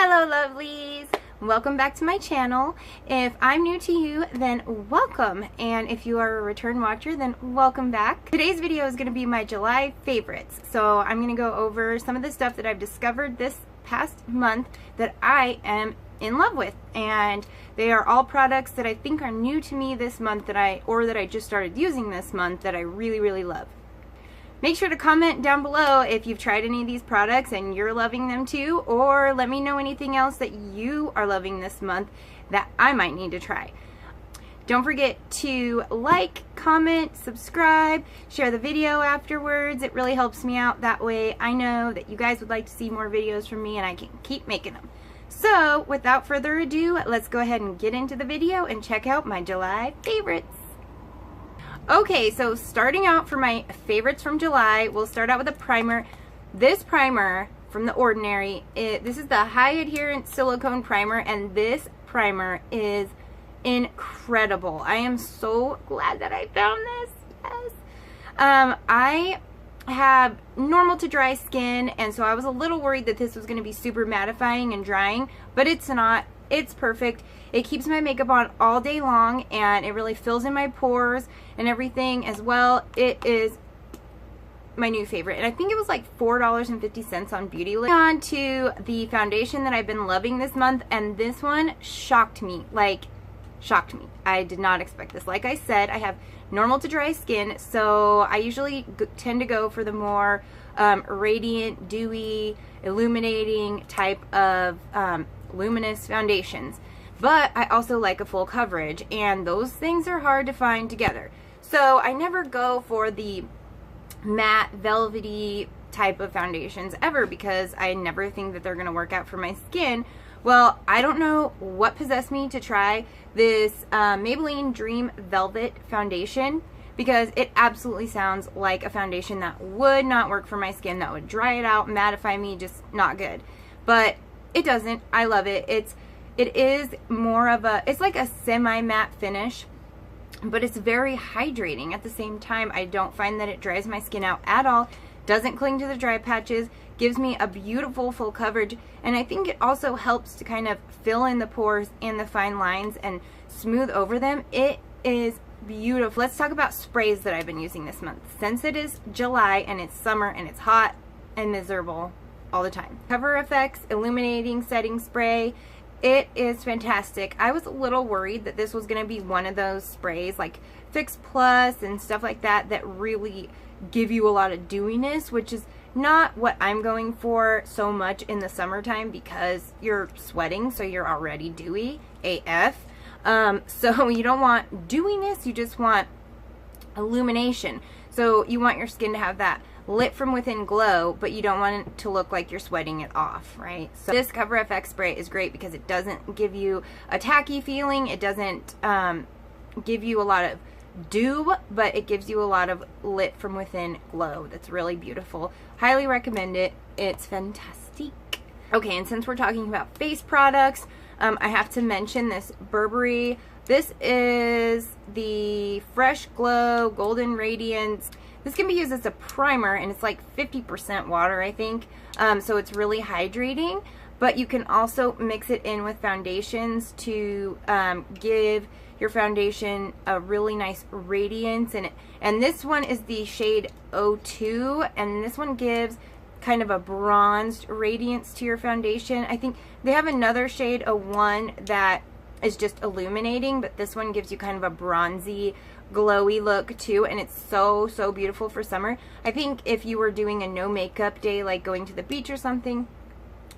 Hello lovelies! Welcome back to my channel. If I'm new to you, then welcome, and if you are a return watcher, then welcome back. Today's video is going to be my July favorites, so I'm going to go over some of the stuff that I've discovered this past month that I am in love with, and they are all products that I think are new to me this month that I just started using this month that I really love. Make sure to comment down below if you've tried any of these products and you're loving them too, or let me know anything else that you are loving this month that I might need to try. Don't forget to like, comment, subscribe, share the video afterwards. It really helps me out. That way I know that you guys would like to see more videos from me and I can keep making them. So without further ado, let's go ahead and get into the video and check out my July favorites. Okay, so starting out for my favorites from July, we'll start out with a primer. This primer from The Ordinary, this is the high adherence silicone primer, and this primer is incredible. I am so glad that I found this. Yes. I have normal to dry skin, and so I was a little worried that this was going to be super mattifying and drying, but it's not. It's perfect. It keeps my makeup on all day long, and it really fills in my pores and everything as well. It is my new favorite, and I think it was like $4.50 on Beautylist. On to the foundation that I've been loving this month, and this one shocked me. Like, shocked me. I did not expect this. Like I said, I have normal to dry skin, so I usually tend to go for the more radiant, dewy, illuminating type of luminous foundations, but I also like a full coverage, and those things are hard to find together. So I never go for the matte velvety type of foundations ever because I never think that they're going to work out for my skin. Well, I don't know what possessed me to try this Maybelline Dream Velvet foundation, because it absolutely sounds like a foundation that would not work for my skin, that would dry it out, mattify me, just not good. But it doesn't. I love it. It is more of a, it's like a semi-matte finish, but it's very hydrating at the same time. I don't find that it dries my skin out at all. Doesn't cling to the dry patches. Gives me a beautiful full coverage, and I think it also helps to kind of fill in the pores and the fine lines and smooth over them. It is beautiful. Let's talk about sprays that I've been using this month. Since it is July and it's summer and it's hot and miserable all the time. Cover FX Illuminating Setting Spray. It is fantastic. I was a little worried that this was going to be one of those sprays like Fix Plus and stuff like that that really give you a lot of dewiness, which is not what I'm going for so much in the summertime because you're sweating, so you're already dewy AF. So you don't want dewiness, you just want illumination. So you want your skin to have that lit from within glow, but you don't want it to look like you're sweating it off, right? So this Cover FX spray is great because it doesn't give you a tacky feeling. It doesn't give you a lot of dew, but it gives you a lot of lit from within glow. That's really beautiful. Highly recommend it. It's fantastic. Okay, and since we're talking about face products, I have to mention this Burberry. This is the Fresh Glow Golden Radiance. This can be used as a primer, and it's like 50% water, I think. So it's really hydrating, but you can also mix it in with foundations to give your foundation a really nice radiance. And this one is the shade 02, and this one gives kind of a bronzed radiance to your foundation. I think they have another shade 01 that is just illuminating, but this one gives you kind of a bronzy, glowy look too, and it's so beautiful for summer. I think if you were doing a no makeup day, like going to the beach or something,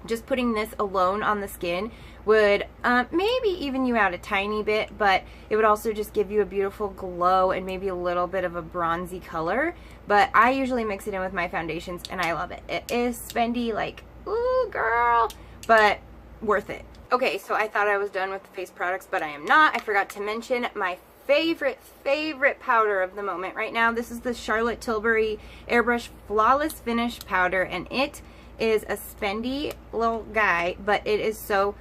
just putting this alone on the skin would maybe even you out a tiny bit, but it would also just give you a beautiful glow and maybe a little bit of a bronzy color. But I usually mix it in with my foundations, and I love it. It is spendy, like, ooh girl, but worth it. Okay, so I thought I was done with the face products, but I am not. I forgot to mention my favorite powder of the moment right now. This is the Charlotte Tilbury Airbrush Flawless Finish Powder, and it is a spendy little guy, but it is so,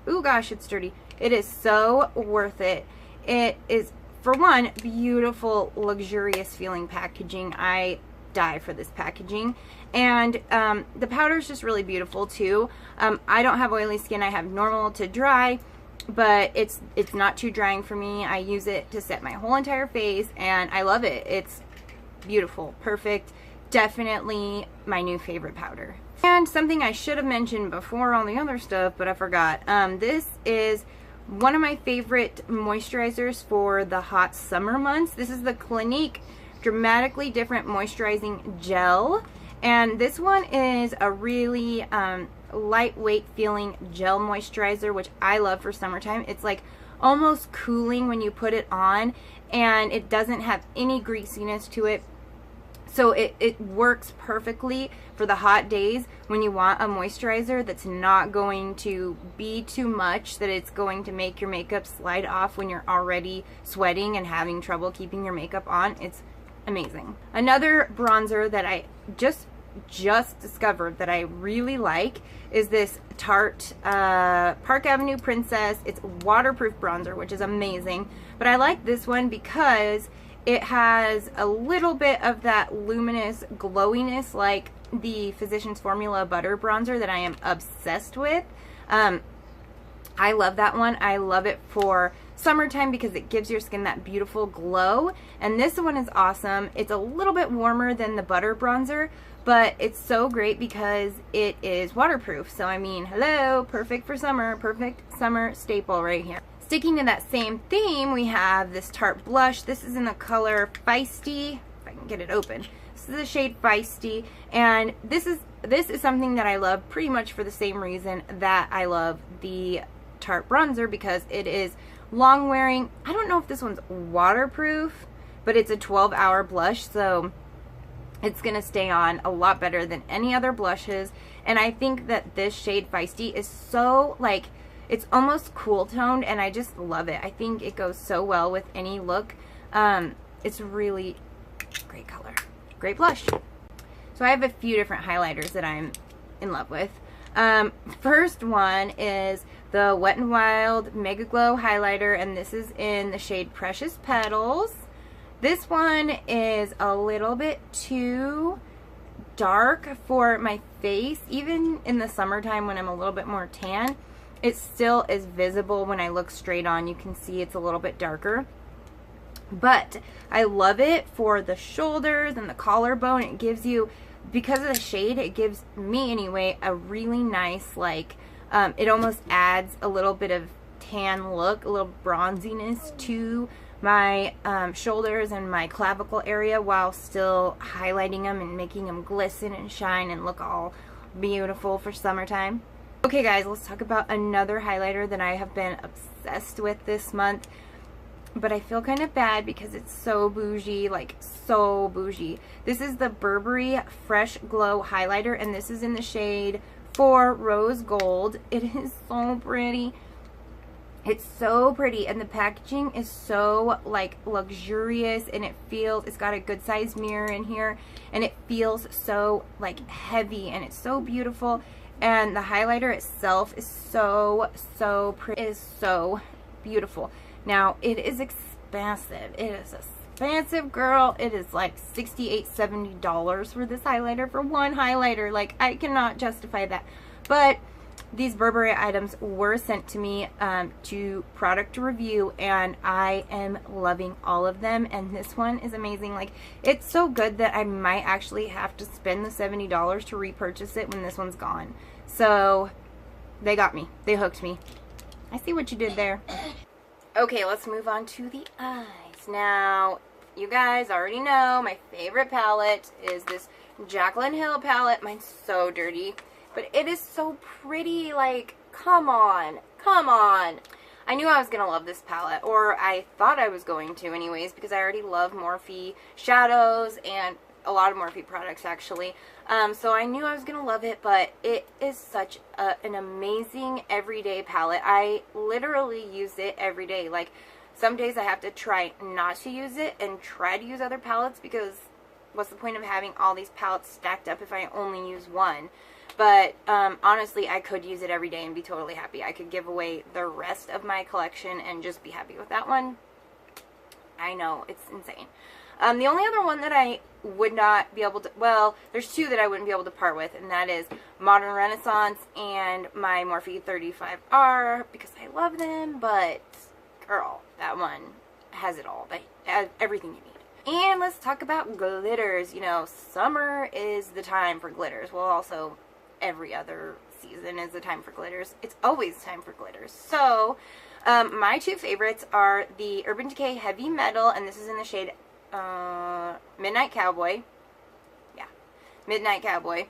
ooh gosh, it's dirty. It is so worth it. It is, for one, beautiful, luxurious feeling packaging. I die for this packaging. And the powder is just really beautiful too. I don't have oily skin. I have normal to dry, but it's not too drying for me. I use it to set my whole entire face, and I love it. It's beautiful, perfect, definitely my new favorite powder. And something I should have mentioned before all the other stuff, but I forgot. This is one of my favorite moisturizers for the hot summer months. This is the Clinique Dramatically Different Moisturizing Gel, and this one is a really lightweight feeling gel moisturizer, which I love for summertime. It's like almost cooling when you put it on, and it doesn't have any greasiness to it. So it works perfectly for the hot days when you want a moisturizer that's not going to be too much, that it's going to make your makeup slide off when you're already sweating and having trouble keeping your makeup on. It's amazing. Another bronzer that I just discovered that I really like is this Tarte Park Avenue Princess. It's waterproof bronzer, which is amazing. But I like this one because it has a little bit of that luminous glowiness like the Physicians Formula Butter Bronzer that I am obsessed with. I love that one. I love it for summertime because it gives your skin that beautiful glow. And this one is awesome. It's a little bit warmer than the Butter Bronzer, but it's so great because it is waterproof. So I mean, hello, perfect for summer, perfect summer staple right here. Sticking to that same theme, we have this Tarte blush. This is in the color Feisty, if I can get it open. This is the shade Feisty, and this is something that I love pretty much for the same reason that I love the Tarte bronzer, because it is long wearing. I don't know if this one's waterproof, but it's a 12-hour blush, so it's gonna stay on a lot better than any other blushes. And I think that this shade Feisty is so, like, it's almost cool toned, and I just love it. I think it goes so well with any look. It's really great color, great blush. So I have a few different highlighters that I'm in love with. First one is the Wet n Wild Mega Glow highlighter, and this is in the shade Precious Petals. This one is a little bit too dark for my face. Even in the summertime when I'm a little bit more tan, it still is visible when I look straight on. You can see it's a little bit darker. But I love it for the shoulders and the collarbone. It gives you, because of the shade, it gives me anyway a really nice, like, it almost adds a little bit of tan look, a little bronziness to my shoulders and my clavicle area, while still highlighting them and making them glisten and shine and look all beautiful for summertime. Okay guys, let's talk about another highlighter that I have been obsessed with this month, but I feel kind of bad because it's so bougie, like so bougie. This is the Burberry Fresh Glow highlighter, and this is in the shade 4 Rose Gold. It is so pretty. It's so pretty, and the packaging is so, like, luxurious, and it's got a good sized mirror in here, and it feels so, like, heavy, and it's so beautiful. And the highlighter itself is so pretty. It is so beautiful. Now, it is expensive. It is expensive, girl. It is like $68, $70 for this highlighter, for one highlighter. Like, I cannot justify that. But these Burberry items were sent to me to product review, and I am loving all of them, and this one is amazing. Like, it's so good that I might actually have to spend the $70 to repurchase it when this one's gone. So they got me. They hooked me. I see what you did there. Okay, let's move on to the eyes. Now, you guys already know my favorite palette is this Jaclyn Hill palette. Mine's so dirty, but it is so pretty. Like, come on, come on. I knew I was gonna love this palette, or I thought I was going to anyways, because I already love Morphe shadows and a lot of Morphe products actually. So I knew I was gonna love it, but it is such an amazing everyday palette. I literally use it every day. Like, some days I have to try not to use it and try to use other palettes, because what's the point of having all these palettes stacked up if I only use one? But honestly, I could use it every day and be totally happy. I could give away the rest of my collection and just be happy with that one. I know, it's insane. The only other one that I would not be able to, well, there's two that I wouldn't be able to part with, and that is Modern Renaissance and my Morphe 35R, because I love them, but girl, that one has it all. They have everything you need. And let's talk about glitters. You know, summer is the time for glitters. Well, also every other season is the time for glitters. It's always time for glitters. So, my two favorites are the Urban Decay Heavy Metal, and this is in the shade Midnight Cowboy. Yeah, Midnight Cowboy.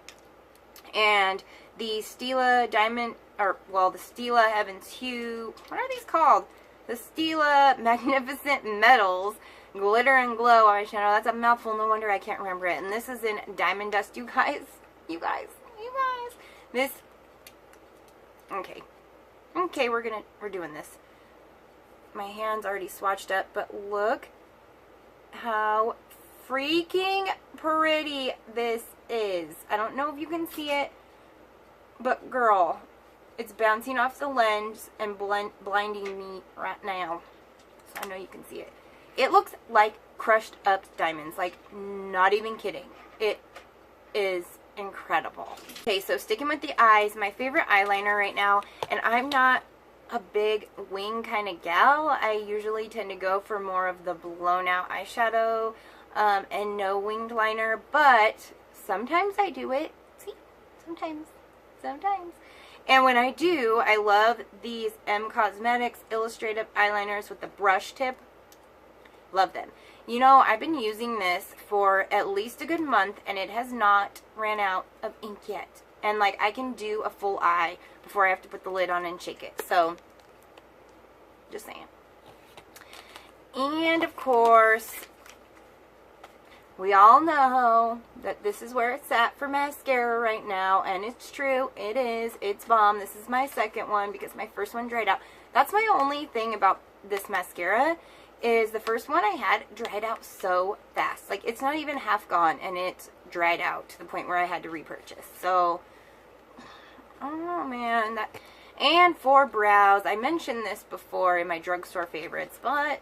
And the Stila Diamond, or, well, the Stila Heaven's Hue. What are these called? The Stila Magnificent Metals Glitter and Glow eyeshadow. That's a mouthful, no wonder I can't remember it. And this is in Diamond Dust, you guys. You guys. This, okay. Okay, we're doing this. My hand's already swatched up, but look how freaking pretty this is. I don't know if you can see it, but girl, it's bouncing off the lens and blinding me right now. So I know you can see it. It looks like crushed up diamonds, like not even kidding. It is incredible. Okay, so sticking with the eyes, my favorite eyeliner right now, and I'm not a big wing kind of gal. I usually tend to go for more of the blown out eyeshadow and no winged liner, but sometimes I do it. See? Sometimes. And when I do, I love these M Cosmetics illustrative eyeliners with the brush tip. Love them. You know, I've been using this for at least a good month, and it has not ran out of ink yet. And, like, I can do a full eye before I have to put the lid on and shake it. So, just saying. And, of course, we all know that this is where it's at for mascara right now. And it's true. It is. It's bomb. This is my second one because my first one dried out. That's my only thing about this mascara, is the first one I had dried out so fast. Like, it's not even half gone, and it's dried out to the point where I had to repurchase. So, oh man. And for brows, I mentioned this before in my drugstore favorites, but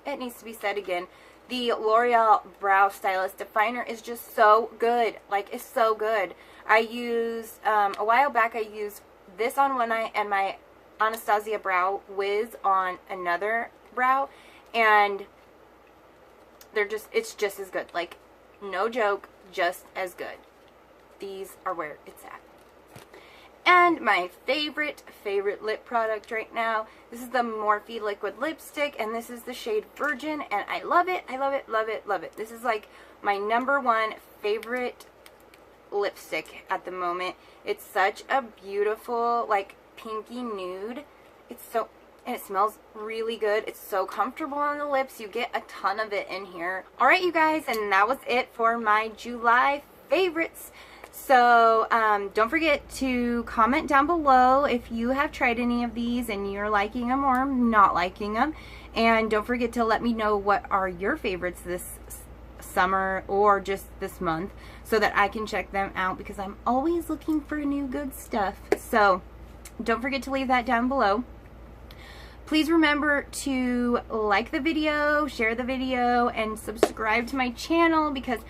it needs to be said again. The L'Oreal Brow Stylist Definer is just so good. Like, it's so good. I used, a while back, I used this on one eye and my Anastasia Brow Wiz on another brow. And it's just as good. Like, no joke, just as good. These are where it's at. And my favorite lip product right now, this is the Morphe Liquid Lipstick, and this is the shade Virgin, and I love it, love it. This is like my #1 favorite lipstick at the moment. It's such a beautiful, like, pinky nude. And it smells really good. It's so comfortable on the lips. You get a ton of it in here. Alright, you guys, and that was it for my July favorites. So, don't forget to comment down below if you have tried any of these and you're liking them or not liking them. And don't forget to let me know what are your favorites this summer or just this month so that I can check them out, because I'm always looking for new good stuff. So, don't forget to leave that down below. Please remember to like the video, share the video, and subscribe to my channel, because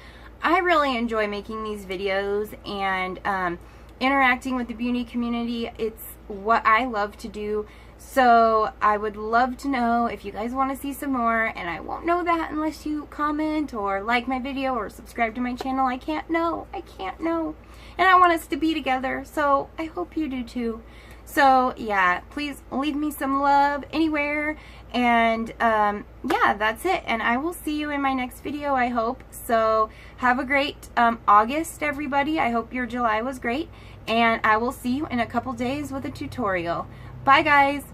I really enjoy making these videos and interacting with the beauty community. It's what I love to do. So I would love to know if you guys want to see some more, and I won't know that unless you comment or like my video or subscribe to my channel. I can't know. And I want us to be together, so I hope you do too. So, yeah, please leave me some love anywhere. And, yeah, that's it. And I will see you in my next video, I hope. So, have a great August, everybody. I hope your July was great. And I will see you in a couple days with a tutorial. Bye, guys.